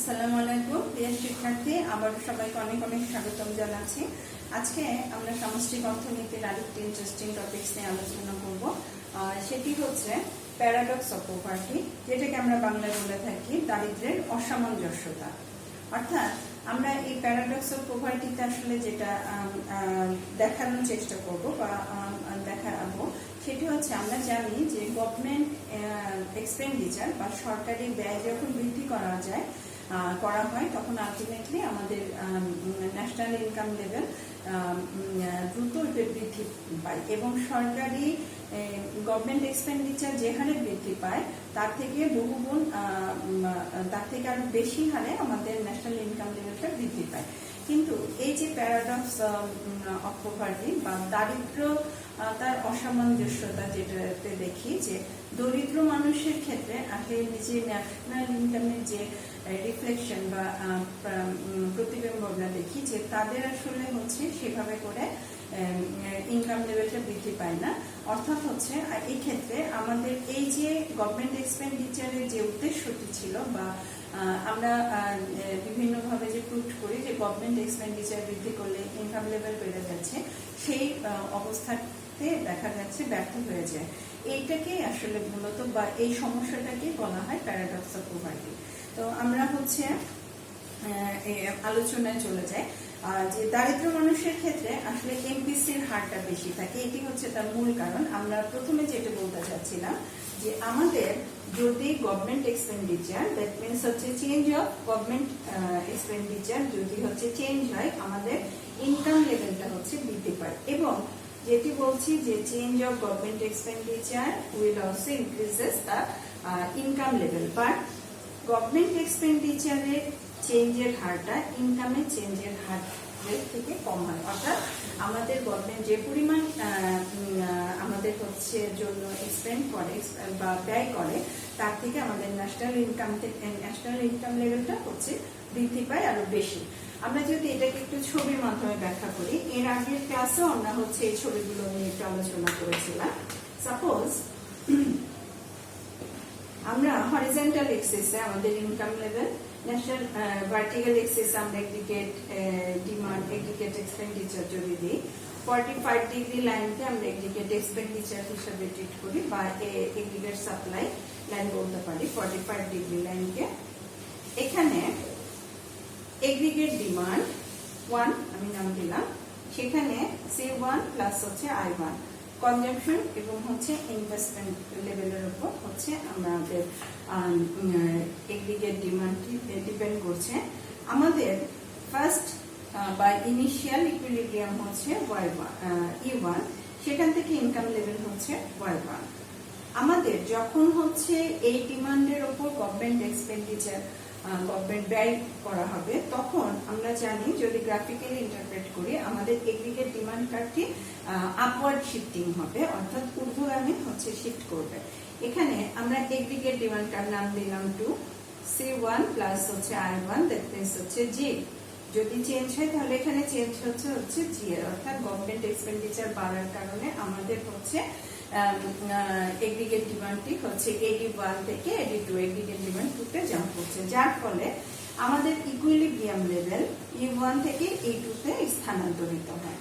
আসসালামু আলাইকুম প্রিয় শিক্ষার্থী, আবার সবাইকে অনেক অনেক স্বাগতম জানাচ্ছি। আজকে আমরা সামষ্টিক অর্থনীতির আরেকটি ইন্টারেস্টিং টপিকস নিয়ে আলোচনা করব। সেটি হচ্ছে প্যারাডক্স অফ পভার্টি, যেটাকে আমরা বাংলায় বলে থাকি দারিদ্র্যের অসামঞ্জস্যতা। অর্থাৎ আমরা এই প্যারাডক্স অফ পভার্টিতে আসলে যেটা দেখানোর চেষ্টা করব বা দেখাবো সেটি হচ্ছে, আমরা জানি যে গভর্নমেন্ট এক্সপেন্ডিচার বা সরকারি ব্যয় যখন বৃদ্ধি করা হয় তখন আলটিমেটলি আমাদের ন্যাশনাল ইনকাম লেভেল দ্রুত বৃদ্ধি পায় এবং সরকারি গভর্নমেন্ট এক্সপেন্ডিচার যে হারে বৃদ্ধি পায় তার থেকে বহুগুণ তার থেকে আরো বেশি হারে আমাদের ন্যাশনাল ইনকাম লেভেলটা বৃদ্ধি পায়। কিন্তু এই যে প্যারাডক্স অফ পভার্টি বা দারিদ্র তার অসামঞ্জস্যতা, যেটাতে দেখি যে দরিদ্র মানুষের ক্ষেত্রে আসলে যে ন্যাশনাল ইনকামের যে রিফ্লেকশন বা প্রতিবিম্ব আমরা দেখি যে তাদের আসলে হচ্ছে সেভাবে করে ইনকাম লেভেলটা বৃদ্ধি পায় না। অর্থাৎ হচ্ছে এই ক্ষেত্রে আমাদের এই যে গভর্নমেন্ট এক্সপেন্ডিচারের যে উদ্দেশ্যটি ছিল বা আমরা বিভিন্নভাবে যে প্রুভ করি যে গভর্নমেন্ট এক্সপেন্ডিচার বৃদ্ধি করলে ইনকাম লেভেল বেড়ে যাচ্ছে, সেই অবস্থাতে দেখা যাচ্ছে ব্যর্থ হয়ে যায়। এইটাকে আসলে মূলত বা এই সমস্যাটাকে বলা হয় প্যারাডক্স অফ পভার্টি। তো আমরা হচ্ছে আলোচনায় চলে যাই যে দারিদ্র মানুষের ক্ষেত্রে আসলে এমপিসির হারটা বেশি থাকে। এটি হচ্ছে তার মূল কারণ। আমরা প্রথমে যেটা বলতে চাচ্ছিলাম যে আমাদের যদি গভর্নমেন্ট এক্সপেন্ডিচার, দ্যাট মিনস হচ্ছে চেঞ্জ অফ গভর্নমেন্ট এক্সপেন্ডিচার যদি হচ্ছে চেঞ্জ হয়, আমাদের ইনকাম লেভেলটা হচ্ছে বৃদ্ধি পায়। এবং যেটি বলছি যে change of government expenditure will also increases the income level, but government এক্সপেন্ডিচারের চেঞ্জের হারটা ইনকামের চেঞ্জের হার থেকে কম হয়। অর্থাৎ আমাদের গভর্নমেন্ট যে পরিমাণ আমাদের হচ্ছে জন্য এক্সপেন্ড করে বা ব্যয় করে তার থেকে আমাদের ন্যাশনাল ইনকাম লেভেলটা হচ্ছে বৃদ্ধি পায় আরো বেশি। আমরা যদি এটাকে একটু ছবির মাধ্যমে ব্যাখ্যা করি, এর আগের ক্লাসেও আমরা হচ্ছে এই ছবিগুলো নিয়ে একটু আলোচনা করেছিলাম। সাপোজ আমরা হরিজন্টাল এক্সিসে আমাদের ইনকাম লেভেল, ন্যাশনাল ভার্টিক্যাল এক্সিসে আমরা এগ্রিগেট ডিমান্ড, এগ্রিগেট এক্সপেন্ডিচার যদি দিই, 45 ডিগ্রি লাইনকে আমরা এগ্রিগেট এক্সপেন্ডিচার হিসেবে ট্রিট করি বা এগ্রিগেট সাপ্লাই লাইন বলতে পারি 45 ডিগ্রি লাইনকে। এখানে এগ্রিগেট ডিমান্ড 1 আমি নাম দিলাম, সেখানে C1 প্লাস হচ্ছে I1 কনজাম্পশন এবং হচ্ছে ইনভেস্টমেন্ট লেভেলের উপর হচ্ছে আমাদের এগ্রিগেট ডিমান্ডটি ডিপেন্ড করছে। আমাদের ফার্স্ট বা ইনিশিয়াল ইকুইলিব্রিয়াম হচ্ছে E1, সেখান থেকে ইনকাম লেভেল হচ্ছে Y1। আমাদের যখন হচ্ছে এই ডিমান্ডের উপর গভর্নমেন্ট এক্সপেন্ডিচার গভর্নমেন্ট ব্যয় করা হবে, তখন আমরা জানি যদি গ্রাফিক্যালি ইন্টারপ্রেট করি আমাদের এগ্রিগেট ডিমান্ড কার্ভটি আপওয়ার্ড শিফটিং হবে, অর্থাৎ ঊর্ধ্বগামী হচ্ছে শিফট করবে। এখানে আমরা এগ্রিগেট ডিমান্ড কার্ভ নাম দিলাম 2, C1 প্লাস হচ্ছে I1, দ্যাট মিন্স হচ্ছে G। যদি চেঞ্জ হয় তাহলে এখানে চেঞ্জ হচ্ছে G এর, অর্থাৎ গভর্নমেন্ট এক্সপেন্ডিচার বাড়ার কারণে আমাদের হচ্ছে এগ্রিগেট ডিমান্ডটি হচ্ছে AD1 থেকে AD2, এগ্রিগেট ডিমান্ড 2 তে জাম্প করছে, যার ফলে আমাদের ইকুইলিব্রিয়াম লেভেল E1 থেকে E2 তে স্থানান্তরিত হয়।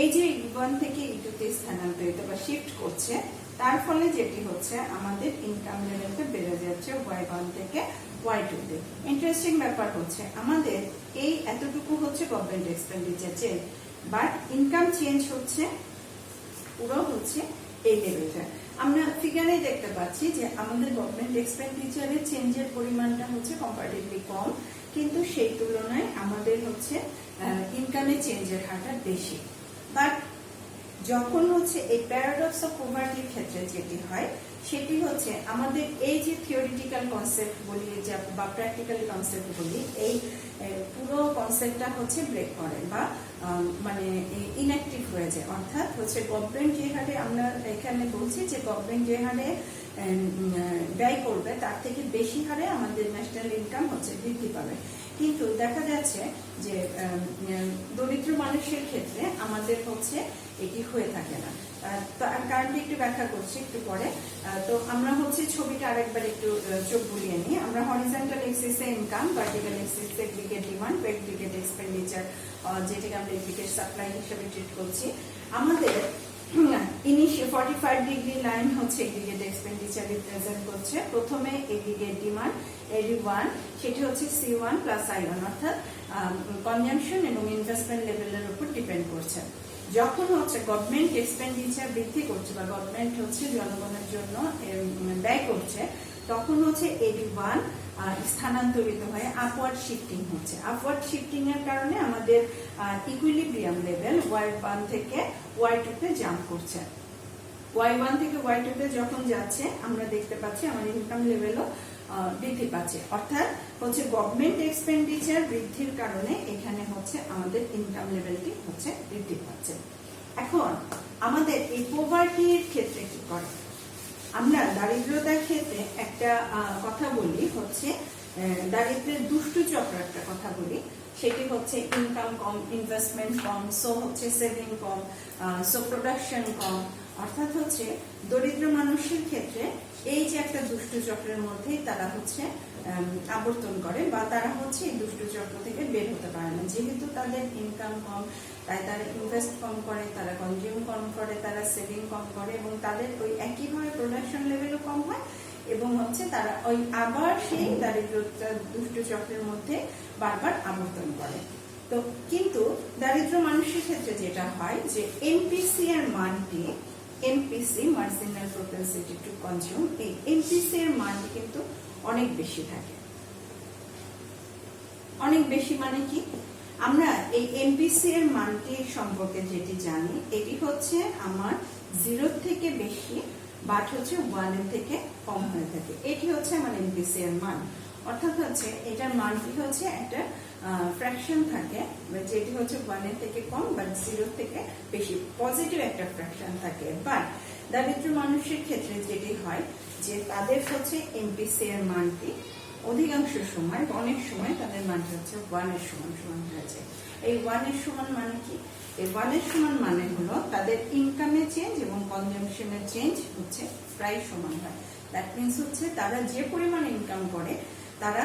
এই যে E1 থেকে E2 তে স্থানান্তরিত বা শিফট করছে, তার ফলে যেটি হচ্ছে আমাদের ইনকাম লেভেলটা বেড়ে যাচ্ছে Y1 থেকে Y2 তে। ইন্টারেস্টিং ব্যাপার হচ্ছে আমাদের এই এতটুকু হচ্ছে government expenditure change, but income change হচ্ছে পুরো হচ্ছে এই লেভেলটা। আমরা ফিগারে দেখতে পাচ্ছি যে আমাদের গভর্নমেন্ট এক্সপেন্ডিচারের চেঞ্জের পরিমাণটা হচ্ছে কম্পারেটিভলি কম, কিন্তু সেই তুলনায় আমাদের হচ্ছে ইনকামের চেঞ্জের হারটা বেশি। বাট যখন হচ্ছে এই প্যারাডক্স অফ পভার্টির ক্ষেত্রে যেটি হয় সেটি হচ্ছে আমাদের এই যে থিওরিটিক্যাল কনসেপ্ট বলি বা প্র্যাকটিক্যাল কনসেপ্ট বলি, এই পুরো কনসেপ্টটা হচ্ছে ব্রেক করে বা মানে ইনঅ্যাক্টিভ হয়ে যায়। অর্থাৎ হচ্ছে গভর্নমেন্ট যে হারে, আমরা এখানে বলছি যে গভর্নমেন্ট যে হারে ব্যয় করবে তার থেকে বেশি হারে আমাদের ন্যাশনাল ইনকাম হচ্ছে বৃদ্ধি পাবে। কিন্তু দেখা যাচ্ছে যে দরিদ্র মানুষের ক্ষেত্রে আমাদের হচ্ছে এটি হয়ে থাকে না। তার কারণটি একটু ব্যাখ্যা করছি একটু পরে। তো আমরা হচ্ছে ছবিটা আরেকবার একটু চোখ বুলিয়ে নিই। আমরা হরিজন্টাল এক্সিসে ইনকাম, ভার্টিক্যাল এক্সিসে এগ্রিগেট ডিমান্ড, এগ্রিগেট এক্সপেন্ডিচার, যেটাকে আমরা এগ্রিগেট সাপ্লাই হিসেবে ট্রিট করছি। আমাদের 45 ডিগ্রি লাইন হচ্ছে এগ্রিগেট এক্সপেন্ডিচার রিপ্রেজেন্ট করছে। প্রথমে এগ্রিগেট ডিমান্ড AD1, সেটি হচ্ছে C1 প্লাস I1, অর্থাৎ কনজাম্পশন এবং ইনভেস্টমেন্ট লেভেলের উপর ডিপেন্ড করছে। যখন হচ্ছে গভর্নমেন্ট এক্সপেন্ডিচার বৃদ্ধি করছে বা গভর্নমেন্ট হচ্ছে জনগণের জন্য ব্যয় করছে, তখন হচ্ছে AD1 স্থানান্তরিত হয়ে আপওয়ার্ড শিফটিং হচ্ছে। আপওয়ার্ড শিফটিং এর কারণে আমাদের ইকুইলিব্রিয়াম লেভেল Y1 থেকে Y2 তে জাম্প করছে। Y1 থেকে Y2 তে যখন যাচ্ছে আমরা দেখতে পাচ্ছি আমাদের ইনকাম লেভেলও বৃদ্ধি পাচ্ছে, অর্থাৎ হচ্ছে গভর্নমেন্ট এক্সপেন্ডিচার বৃদ্ধির কারণে এখানে হচ্ছে আমাদের ইনকাম লেভেলটি হচ্ছে বৃদ্ধি পাচ্ছে। এখন আমাদের এই পভার্টির ক্ষেত্রে কি করে? আমরা দারিদ্রতার ক্ষেত্রে একটা কথা বলি, হচ্ছে দারিদ্রের দুষ্টু চক্র একটা কথা বলি, সেটি হচ্ছে ইনকাম কম, ইনভেস্টমেন্ট কম, সো হচ্ছে সেভিং কম, সো প্রোডাকশন কম। অর্থাৎ হচ্ছে দরিদ্র মানুষের ক্ষেত্রে এই যে একটা দুষ্টু চক্রের মধ্যেই তারা হচ্ছে আবর্তন করে বা তারা হচ্ছে এই দুষ্টু চক্র থেকে বের হতে পারে না। যেহেতু তাদের ইনকাম কম, তাই তারা ইনভেস্ট কম করে, তারা কনজিউম কম করে, তারা সেভিং কম করে এবং তাদের ওই একইভাবে প্রোডাকশন লেভেলও কম হয় এবং হচ্ছে তারা ওই আবার সেই দারিদ্রতা দুষ্টু চক্রের মধ্যে বারবার আবর্তন করে। তো কিন্তু দারিদ্র মানুষের ক্ষেত্রে যেটা হয় যে এমপিসি এর মানটি, এমপিসি মার্জিনাল প্রপেনসিটি টু কনজিউম, এই এমপিসি এর মানটি কিন্তু অনেক বেশি থাকে। অনেক বেশি মানে কি? আমরা এই এমপিসি এর মানটি সম্পর্কে যেটি জানি, এটি হচ্ছে আমার 0 থেকে বেশি বাট হচ্ছে 1 এর থেকে কম হয়ে থাকে। এটি হচ্ছে আমার এমপিসি এর মান। অর্থাৎ হচ্ছে এটার মানটি হচ্ছে একটা ফ্র্যাকশন থাকে যেটি হচ্ছে 1 এর থেকে কম বাট 0 থেকে বেশি, পজিটিভ একটা ফ্র্যাকশন থাকে। বাট দারিদ্র মানুষের ক্ষেত্রে যেটি হয় যে তাদের হচ্ছে এমপিসি এর মানটি অধিকাংশ সময়, অনেক সময় তাদের মানটি হচ্ছে 1 এর সমান সমান হয়ে যায়। এই 1 এর সমান মানে কি? এই 1 এর সমান মানে হলো তাদের ইনকামের চেঞ্জ এবং কনজাম্পশনের চেঞ্জ হচ্ছে প্রায় সমান হয়। দ্যাট মিনস হচ্ছে তারা যে পরিমাণ ইনকাম করে তারা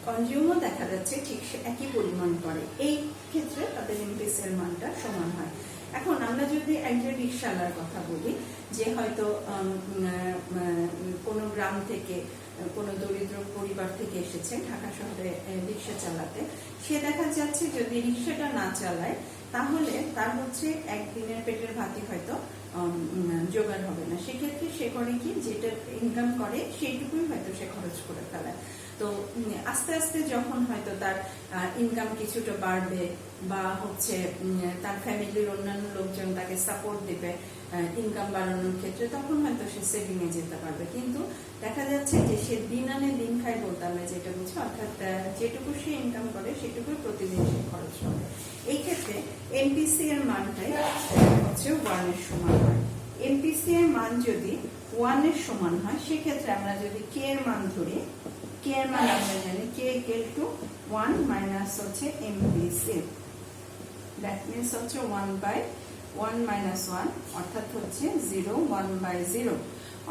কনজিউমও দেখা যাচ্ছে ঠিক একই পরিমাণ করে। এই ক্ষেত্রে তাদের এমপিসি এর মানটা সমান হয়। এখন আমরা যদি একজন রিক্সাওয়ালার কথা বলি, যে হয়তো কোনো গ্রাম থেকে, কোনো দরিদ্র পরিবার থেকে এসেছে ঢাকা শহরে রিক্সা চালাতে, সে দেখা যাচ্ছে যদি রিক্সাটা না চালায় তাহলে তার হচ্ছে একদিনের পেটের ভাতই হয়তো জোগাড় হবে না। সেক্ষেত্রে সে করে কি, যেটা ইনকাম করে সেইটুকুই হয়তো সে খরচ করে ফেলায়। তো আস্তে আস্তে যখন হয়তো তার ইনকাম কিছুটা বাড়বে বা হচ্ছে তার ফ্যামিলির অন্যান্য লোকজন তাকে সাপোর্ট দেবে ইনকাম বাড়ানোর ক্ষেত্রে, তখন হয়তো সে সেভিং এ যেতে পারবে। কিন্তু দেখা যাচ্ছে যে সে দিন আনে দিন খায় বলতে আমরা যেটা বুঝি, অর্থাৎ যেটুকু সে ইনকাম করে সেটুকু প্রতিদিন সে খরচ করে। এই ক্ষেত্রে এমপিসি এর মানটাই হচ্ছে 1 এর সমান হয়। এমপিসি এর মান যদি 1 এর সমান হয়, সেক্ষেত্রে আমরা যদি কে এর মান ধরি, কে এর মান আমরা জানি কে ইকুয়াল টু 1 মাইনাস হচ্ছে এমপিসি, দ্যাট মিনস হচ্ছে 1/1 মাইনাস 1, অর্থাৎ হচ্ছে 0, 1/0।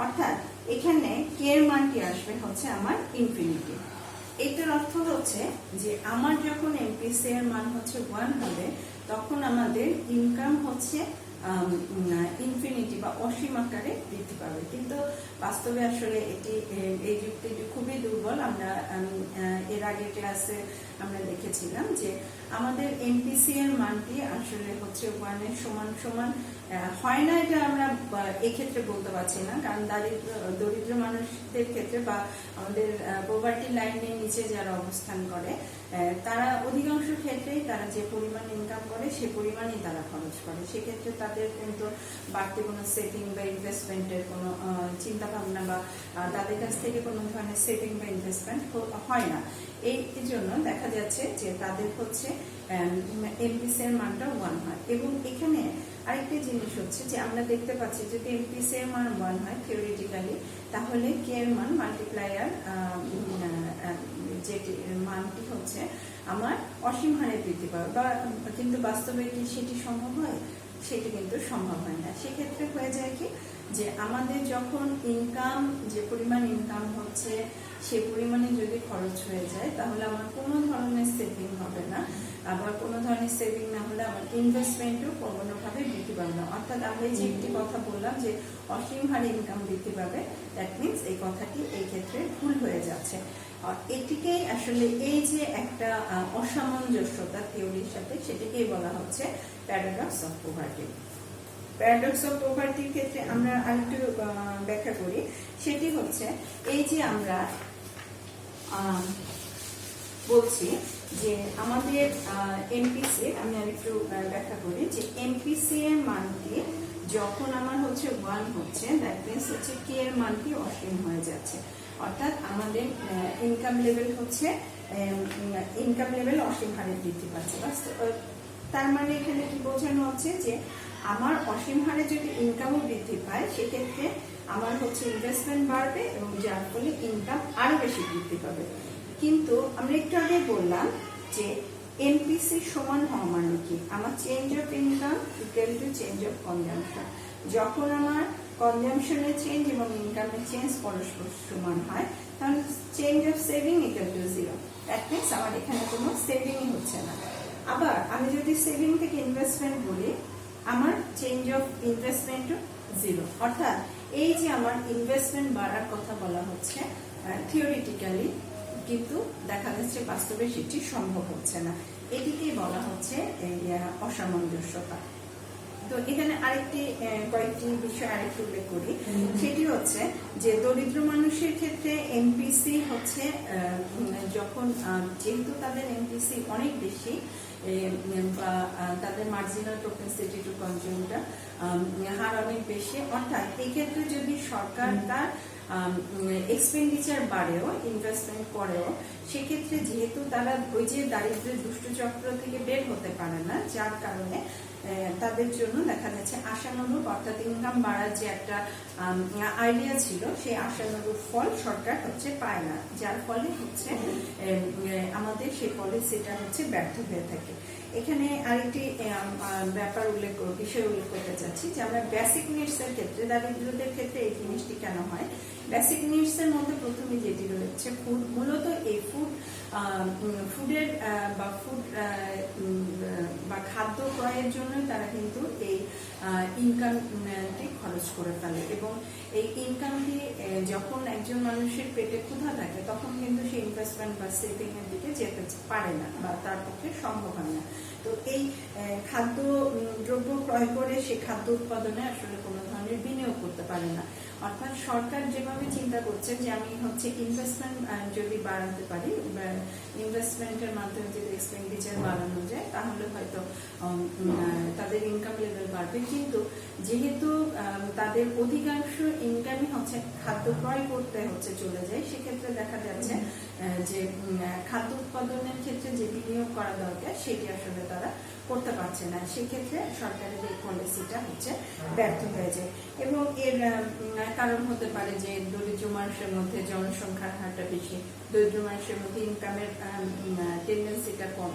অর্থাৎ এখানে কে এর মানটি আসবে হচ্ছে আমার ইনফিনিটি। এটার অর্থ হচ্ছে যে আমার যখন এমপিসি এর মান হচ্ছে 1 হবে, তখন আমাদের ইনকাম হচ্ছে ইনফিনিটি বা অসীম আকারে বৃদ্ধি পাবে। কিন্তু বাস্তবে আসলে এই যুক্তিটি খুবই দুর্বল। আমরা এর আগের ক্লাসে আমরা দেখেছিলাম যে আমাদের এমপিসি এর মানটি আসলে হচ্ছে 1 এর সমান সমান হয় না। এটা আমরা এক্ষেত্রে বলতে পারছি না, কারণ দরিদ্র মানুষদের ক্ষেত্রে বা আমাদের পভার্টি লাইনের নিচে যারা অবস্থান করে তারা অধিকাংশ ক্ষেত্রেই তারা যে পরিমাণ ইনকাম করে সে পরিমাণই তারা খরচ করে। সেক্ষেত্রে তাদের কিন্তু বাড়তি কোনো সেভিং বা ইনভেস্টমেন্টের কোনো চিন্তা ভাবনা বা তাদের কাছ থেকে কোনো ধরনের সেভিং বা ইনভেস্টমেন্ট হয় না। এই জন্য দেখা যাচ্ছে যে তাদের হচ্ছে এমপিসি এর মানটা 1 হয়। এবং এখানে আরেকটি জিনিস হচ্ছে যে আমরা দেখতে পাচ্ছি যদি এমপিসি এর মান 1 হয় থিওরিটিক্যালি, তাহলে কে এর মান মাল্টিপ্লায়ার যেটি মানটি হচ্ছে আমার অসীম হারে বৃদ্ধি পাবে। বা কিন্তু বাস্তবে কি সেটি সম্ভব হয়? সেটি কিন্তু সম্ভব হয় না। সেক্ষেত্রে হয়ে যায় কি যে আমাদের যখন ইনকাম, যে পরিমাণ ইনকাম হচ্ছে সে পরিমাণে যদি খরচ হয়ে যায়, তাহলে আমার কোনো ধরনের সেভিং হবে না। আবার কোনো ধরনের সেভিং না হলে আমার ইনভেস্টমেন্টও কোনোভাবে বৃদ্ধি পাবে না। অর্থাৎ আমরা যে একটি কথা বললাম যে অসীম হারে ইনকাম বৃদ্ধি পাবে, দ্যাট মিনস এই কথাটি এই ক্ষেত্রে ভুল হয়ে যাচ্ছে। এটিকেই আসলে এই যে একটা অসামঞ্জস্যতা থিওরির সাথে, সেটিকেই বলা হচ্ছে paradox of poverty. Paradox of পভার্টির ক্ষেত্রে আমরা আরেকটু ব্যাখ্যা করি। সেটি হচ্ছে এই যে আমরা বলছি যে আমাদের এমপিসি, আমি আরেকটু ব্যাখ্যা করি যে এমপিসি এর মানটি যখন আমার হচ্ছে 1 হচ্ছে, দ্যাট মিনস হচ্ছে কে এর মানটি অসীম হয়ে যাচ্ছে। অর্থাৎ আমাদের ইনকাম লেভেল হচ্ছে অসীম হারে বৃদ্ধি পাচ্ছে। তার মানে এখানে কি বোঝানো হচ্ছে যে আমার অসীম হারে যদি ইনকামও বৃদ্ধি পায়, সেক্ষেত্রে আমার হচ্ছে ইনভেস্টমেন্ট বাড়বে এবং যার ফলে ইনকাম আরো বেশি বৃদ্ধি পাবে। কিন্তু আমরা একটু আগে বললাম যে এমপিসি সমান হওয়া মানে কি, আমার change of income equal to change of consumption. যখন আমার কনজাম্পশনের চেঞ্জ এবং ইনকামের চেঞ্জ পরস্পর সমান হয়, তাহলে change of saving equal to 0। That means আমার এখানে কোনো সেভিংই হচ্ছে না। আবার আমি যদি সেভিং থেকে ইনভেস্টমেন্ট বলি, আমার চেঞ্জ অফ ইনভেস্টমেন্টও 0। অর্থাৎ এই যে আমার ইনভেস্টমেন্ট বাড়ার কথা বলা হচ্ছে থিওরিটিক্যালি, কিন্তু দেখা যাচ্ছে বাস্তবে সেটি সম্ভব হচ্ছে না। এটিকেই বলা হচ্ছে অসামঞ্জস্যতা। তো এখানে কয়েকটি বিষয় আরেকটু উল্লেখ করি। সেটি হচ্ছে যে দরিদ্র মানুষের ক্ষেত্রে এমপিসি হচ্ছে যখন, যেহেতু তাদের এমপিসি অনেক বেশি বা তাদের মার্জিনাল প্রপেন্সিটি টু কনজিউমটা হার অনেক বেশি, অর্থাৎ এই ক্ষেত্রে যদি সরকার তার এক্সপেন্ডিচার বাড়েও, ইনভেস্টমেন্ট করেও, সেক্ষেত্রে যেহেতু তারা ওই যে দারিদ্র্যের দুষ্টচক্র থেকে বের হতে পারে না, যার কারণে তাদের জন্য দেখা যাচ্ছে আশানুরূপ, অর্থাৎ ইনকাম বাড়ার যে একটা আইডিয়া ছিল, সেই আশানুরূপ ফল সরকার হচ্ছে পায় না, যার ফলে হচ্ছে আমাদের সেই পলিসিটা হচ্ছে ব্যর্থ হয়ে থাকে। এখানে আরেকটি বিষয় উল্লেখ করতে চাচ্ছি যে আমরা বেসিক নিডস এর ক্ষেত্রে, দারিদ্রদের ক্ষেত্রে এই জিনিসটি কেন হয়। বেসিক নিডস এর মধ্যে প্রথমে যেটি রয়েছে ফুড। মূলত এই ফুডের বা খাদ্য ক্রয়ের জন্য তারা কিন্তু এই ইনকামটি খরচ করে ফেলে, এবং এই ইনকামটি যখন একজন মানুষের পেটে ক্ষুধা থাকে, তখন কিন্তু সে ইনভেস্টমেন্ট বা সেভিং এর দিকে যেতে পারে না বা তার পক্ষে সম্ভব হয় না। তো এই খাদ্য দ্রব্য ক্রয় করে সে খাদ্য উৎপাদনে আসলে কোনো ধরনের বিনিয়োগ করতে পারে না। অর্থাৎ সরকার যেভাবে চিন্তা করছে যে আমি হচ্ছে ইনভেস্টমেন্ট যদি বাড়াতে পারি, ইনভেস্টমেন্টের মাধ্যমে যদি এক্সপেন্ডিচার বাড়ানো যায়, তাহলে হয়তো তাদের ইনকাম লেভেল বাড়বে। কিন্তু যেহেতু তাদের অধিকাংশ ইনকামই হচ্ছে খাদ্য ক্রয় করতে হচ্ছে চলে যায়, সেক্ষেত্রে দেখা যাচ্ছে যে খাদ্য উৎপাদনের ক্ষেত্রে যে বিনিয়োগ করা দরকার সেটি আসলে তারা করতে পারছে না। সেক্ষেত্রে সরকারের এই পলিসিটা হচ্ছে ব্যর্থ হয়ে যায়। এবং এর কারণ হতে পারে যে দরিদ্র মানুষের মধ্যে জনসংখ্যার হারটা বেশি, দরিদ্র মানুষের মধ্যে ইনকামের টেন্ডেন্সিটা কম,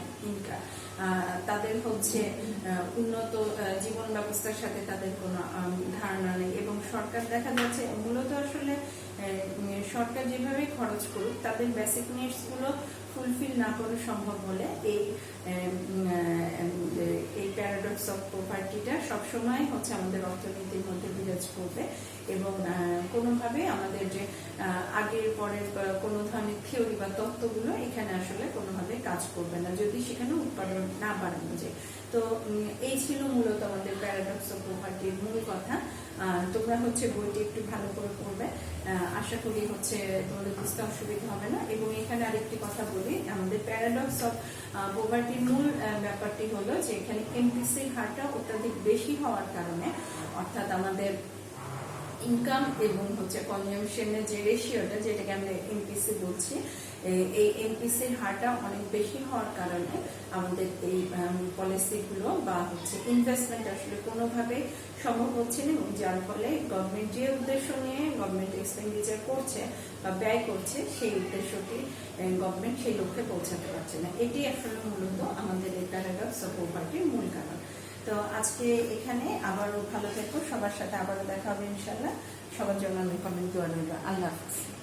তাদের হচ্ছে উন্নত জীবন ব্যবস্থার সাথে তাদের কোনো ধারণা নেই। এবং সরকার দেখা যাচ্ছে মূলত আসলে সরকার যেভাবে খরচ করুক, তাদের বেসিক নিডস গুলো ফুলফিল না করা সম্ভব হলে এই প্যারাডক্স অফ পভার্টিটা সবসময় হচ্ছে আমাদের অর্থনীতির মধ্যে বিরাজ করবে, এবং কোনোভাবে আমাদের যে আগের পরের কোনো ধরনের থিওরি বা তত্ত্বগুলো এখানে আসলে কোনোভাবে কাজ করবে না, যদি সেখানে উৎপাদন না বাড়ানো যায়। তো এই ছিল মূলত আমাদের প্যারাডক্স অফ পভার্টির মূল কথা। তোমরা হচ্ছে বইটি একটু ভালো করে পড়বে, আশা করি হচ্ছে তোমাদের বুঝতে অসুবিধা হবে না। এবং এখানে আরেকটি কথা বলি, আমাদের প্যারাডক্স অফ পভার্টির মূল ব্যাপারটি হলো যে এখানে এমপিসির হারটা অত্যাধিক বেশি হওয়ার কারণে, অর্থাৎ আমাদের ইনকাম এবং হচ্ছে কনজাম্পশনের যে রেশিওটা, যেটাকে আমরা এমপিসি বলছি, এই এমপিসির হারটা অনেক বেশি হওয়ার কারণে আমাদের এই পলিসিগুলো বা হচ্ছে ইনভেস্টমেন্ট আসলে কোনোভাবে সম্ভব হচ্ছে না, এবং যার ফলে গভর্নমেন্ট যে উদ্দেশ্য নিয়ে গভর্নমেন্ট এক্সপেন্ডিচার করছে বা ব্যয় করছে, সেই উদ্দেশ্যটি গভর্নমেন্ট সেই লক্ষ্যে পৌঁছাতে পারছে না। এটি আসলে মূলত আমাদের এই প্যারাডক্স অফ পভার্টির মূল কারণ। তো আজকে এখানে আবারও ভালো থেকো, সবার সাথে আবারও দেখা হবে ইনশাল্লাহ। সবার জন্য আমি কমেন্ট দোয়া রইল। আল্লাহ হাফিজ।